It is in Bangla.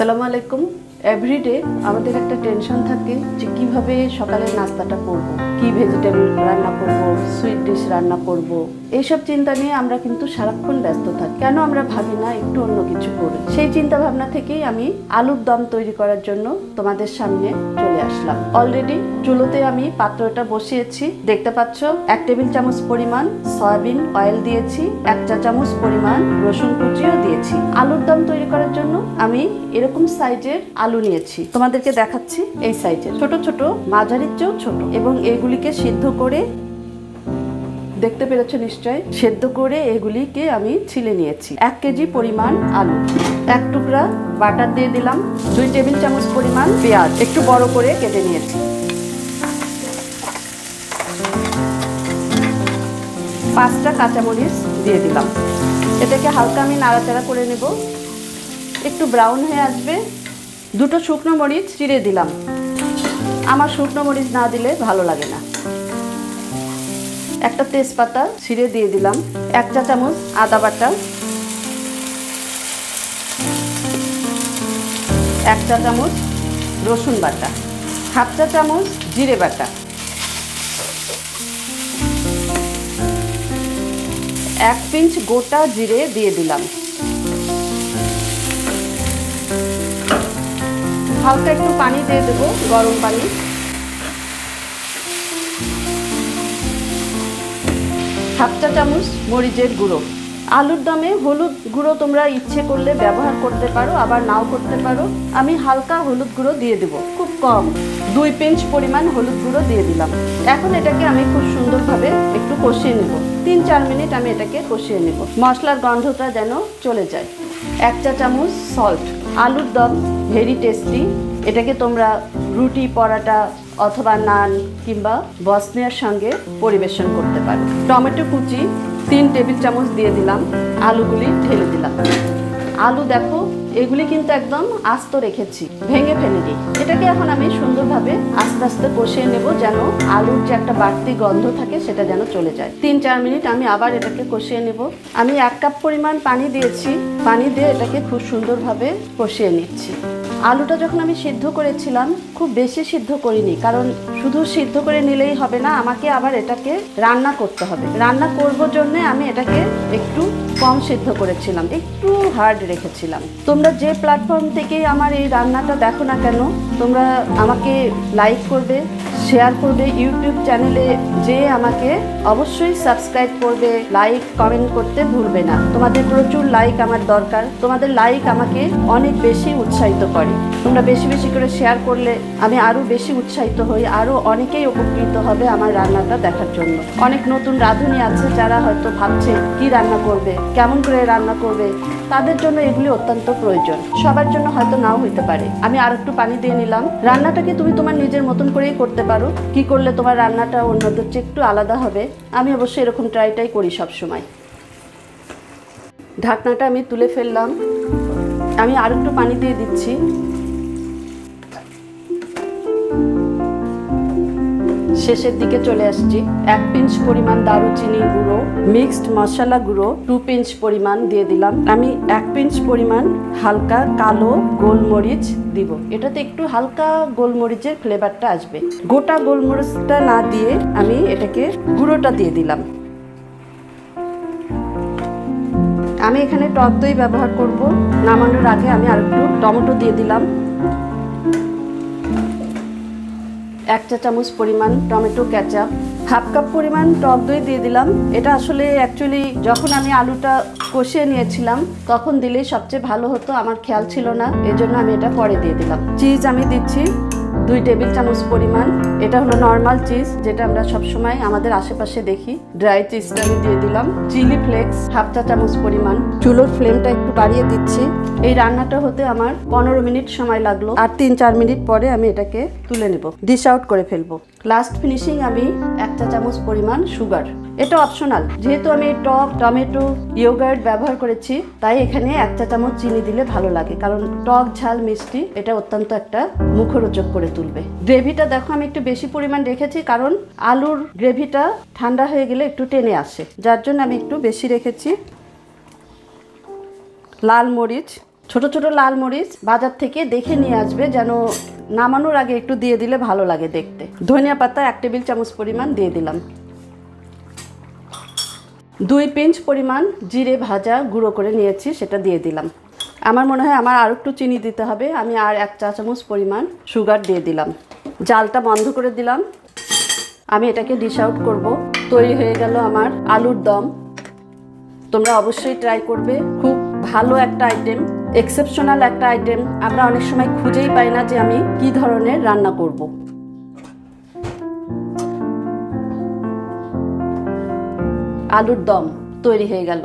আসসালামু আলাইকুম। এভরিডে আমাদের একটা টেনশন থাকে যে কিভাবে সকালের নাস্তাটা করব, কি ভেজিটেবল রান্না করব, সুইট ডিশ রান্না করব। এইসব চিন্তা নিয়ে আমরা কিন্তু সারাক্ষণ ব্যস্ত থাকি। কেন আমরা ভাবি না একটু অন্য কিছু করি? সেই চিন্তা ভাবনা থেকেই আমি আলুর দম তৈরি করার জন্য তোমাদের সামনে চলে আসলাম। অলরেডি চুলোতে আমি পাত্রটা বসিয়েছি, দেখতে পাচ্ছ। 1 টেবিল চামচ পরিমাণ সয়াবিন অয়েল দিয়েছি, 1 চা চামচ পরিমাণ রসুন কুচিও দিয়েছি। আলুর দম তৈরি করার জন্য আমি এরকম সাইজের আলু নিয়েছি, তোমাদেরকে দেখাচ্ছি। এই সাইজের ছোট ছোট, মাঝারির চেয়েও ছোট, এবং এগুলিকে সিদ্ধ করে, দেখতে পেরেছো নিশ্চয়, সেদ্ধ করে এগুলিকে আমি ছিলে নিয়েছি। 1 কেজি পরিমাণ আলু, 1 টুকরা বাটার দিয়ে দিলাম, 2 টেবিল চামচ পরিমাণ পেঁয়াজ একটু বড় করে কেটে নিয়েছি, 5টা কাঁচামরিচ দিয়ে দিলাম। এটাকে হালকা আমি নাড়াচাড়া করে নেব, একটু ব্রাউন হয়ে আসবে। 2টো শুকনো মরিচ চিড়ে দিলাম, আমার শুকনো মরিচ না দিলে ভালো লাগে না। একটা তেজপাতা ছিঁড়ে দিয়ে দিলাম, 1 চা চামচ আদা বাটা, 1 চা চামচ রসুন বাটা, 1/2 চা চামচ জিরে বাটা, 1 পিঞ্চ গোটা জিরে দিয়ে দিলাম। হালকা একটু পানি দিয়ে দেবো, গরম পানি। হাফ চা চামচ মরিচের গুঁড়ো। আলুর দমে হলুদ গুঁড়ো তোমরা ইচ্ছে করলে ব্যবহার করতে পারো, আবার নাও করতে পারো। আমি হালকা হলুদ গুঁড়ো দিয়ে দেবো, খুব কম, 2 পিঞ্চ পরিমাণ হলুদ গুঁড়ো দিয়ে দিলাম। এখন এটাকে আমি খুব সুন্দরভাবে একটু কষিয়ে নেব, 3-4 মিনিট আমি এটাকে কষিয়ে নেব, মশলার গন্ধটা যেন চলে যায়। 1 চা চামচ সল্ট। আলুর দম ভেরি টেস্টি। এটাকে তোমরা রুটি, পরাটা অথবা নান কিংবা বসনিয়ার সঙ্গে পরিবেশন করতে পারো। টমেটো কুচি 3 টেবিল চামচ দিয়ে দিলাম, আলুগুলি ঢেলে দিলাম। আলু দেখো, এগুলি কিন্তু একদম আস্ত রেখেছি, ভেঙে ফেলিনি। এটাকে এখন আমি সুন্দরভাবে আস্তে আস্তে কষিয়ে নেব, যেন আলুর যে একটা বাড়তি গন্ধ থাকে সেটা যেন চলে যায়। 3-4 মিনিট আমি আবার এটাকে কষিয়ে নেব। আমি 1 কাপ পরিমাণ পানি দিয়েছি, পানি দিয়ে এটাকে খুব সুন্দরভাবে কষিয়ে নিচ্ছি। আলুটা যখন আমি সিদ্ধ করেছিলাম, খুব বেশি সিদ্ধ করিনি, কারণ শুধু সিদ্ধ করে নিলেই হবে না, আমাকে আবার এটাকে রান্না করতে হবে। রান্না করবার জন্য আমি এটাকে একটু কম সিদ্ধ করেছিলাম, একটু হার্ড রেখেছিলাম। তোমরা যে প্ল্যাটফর্ম থেকে আমার এই রান্নাটা দেখো না কেন, তোমরা আমাকে লাইক করবে, শেয়ার করবে। ইউটিউব চ্যানেলে যে আমাকে অবশ্যই সাবস্ক্রাইব করবে, লাইক কমেন্ট করতে ভুলবে না। তোমাদের প্রচুর লাইক আমার দরকার, তোমাদের লাইক আমাকে অনেক বেশি উৎসাহিত করে। তোমরা বেশি বেশি করে শেয়ার করলে আমি আরও বেশি উৎসাহিত হই, আরও অনেকেই উপকৃত হবে আমার রান্নাটা দেখার জন্য। অনেক নতুন রাঁধুনি আছে যারা হয়তো ভাবছে কি রান্না করবে, কেমন করে রান্না করবে, তাদের জন্য এগুলি অত্যন্ত প্রয়োজন। সবার জন্য হয়তো নাও হইতে পারে। আমি আর একটু পানি দিয়ে নিলাম। রান্নাটাকে তুমি তোমার নিজের মতন করেই করতে পারো, কি করলে তোমার রান্নাটা অন্যদের চেয়ে একটু আলাদা হবে। আমি অবশ্যই এরকম ট্রাইটাই করি সব সময়। ঢাকনাটা আমি তুলে ফেললাম, আমি আর একটু পানি দিয়ে দিচ্ছি। শেষের দিকে চলে আসছি। 1 পিঞ্চ পরিমাণ দারুচিনি গুঁড়ো, মিক্সড মশলা গুঁড়ো 2 পিঞ্চ পরিমাণ দিয়ে দিলাম। আমি 1 পিঞ্চ পরিমাণ হালকা কালো গোলমরিচ দিব, এটাতে একটু হালকা গোলমরিচের ফ্লেভারটা আসবে। গোটা গোলমরিচটা না দিয়ে আমি এটাকে গুঁড়োটা দিয়ে দিলাম। আমি এখানে টক দই ব্যবহার করব। নামানোর আগে আমি আর একটু টমেটো দিয়ে দিলাম, 1 চা চামচ পরিমাণ টমেটো কেচাপ, 1/2 কাপ পরিমাণ টক দই দিয়ে দিলাম। এটা আসলে অ্যাকচুয়ালি যখন আমি আলুটা কষিয়ে নিয়েছিলাম তখন দিলেই সবচেয়ে ভালো হতো, আমার খেয়াল ছিল না, এজন্য আমি এটা পরে দিয়ে দিলাম। চিজ আমি দিচ্ছি 2 টেবিল চামচ পরিমাণ। এটা হলো নর্মাল চিজ, যেটা আমরা সবসময় আমাদের আশেপাশে দেখি। ড্রাই চিজটা আমি দিয়ে দিলাম। চিলি ফ্লেক্স 1/2 চা চামচ পরিমাণ। চুলোর ফ্লেমটা একটু বাড়িয়ে দিচ্ছি। এই রান্নাটা হতে আমার 15 মিনিট সময় লাগলো, আর 3-4 মিনিট পরে আমি এটাকে তুলে নেব, ডিশ আউট করে ফেলবো। লাস্ট ফিনিশিং আমি 1 চা চামচ পরিমাণ সুগার। এটা অপশনাল, যেহেতু আমি টক, টমেটো, ইয়োগার্ট ব্যবহার করেছি, তাই এখানে 1 চা চামচ চিনি দিলে ভালো লাগে, কারণ টক ঝাল মিষ্টি এটা অত্যন্ত একটা মুখরোচক করে তুলবে। গ্রেভিটা দেখো আমি একটু বেশি পরিমাণ রেখেছি, কারণ আলুর গ্রেভিটা ঠান্ডা হয়ে গেলে একটু টেনে আসে, যার জন্য আমি একটু বেশি রেখেছি। লাল মরিচ ছোট ছোট লাল মরিচ বাজার থেকে দেখে নিয়ে আসবে, যেন নামানোর আগে একটু দিয়ে দিলে ভালো লাগে দেখতে। ধনিয়া পাতা 1 টেবিল চামচ পরিমাণ দিয়ে দিলাম। 2 পিঞ্চ পরিমাণ জিরে ভাজা গুঁড়ো করে নিয়েছি, সেটা দিয়ে দিলাম। আমার মনে হয় আমার আর একটু চিনি দিতে হবে, আমি আর 1 চা চামচ পরিমাণ সুগার দিয়ে দিলাম। জালটা বন্ধ করে দিলাম। আমি এটাকে ডিশ আউট করব। তৈরি হয়ে গেল আমার আলুর দম। তোমরা অবশ্যই ট্রাই করবে, খুব ভালো একটা আইটেম, এক্সেপশনাল একটা আইটেম। আমরা অনেক সময় খুঁজেই পাই না যে আমি কি ধরনের রান্না করব। আলুর দম তৈরি হয়ে গেল।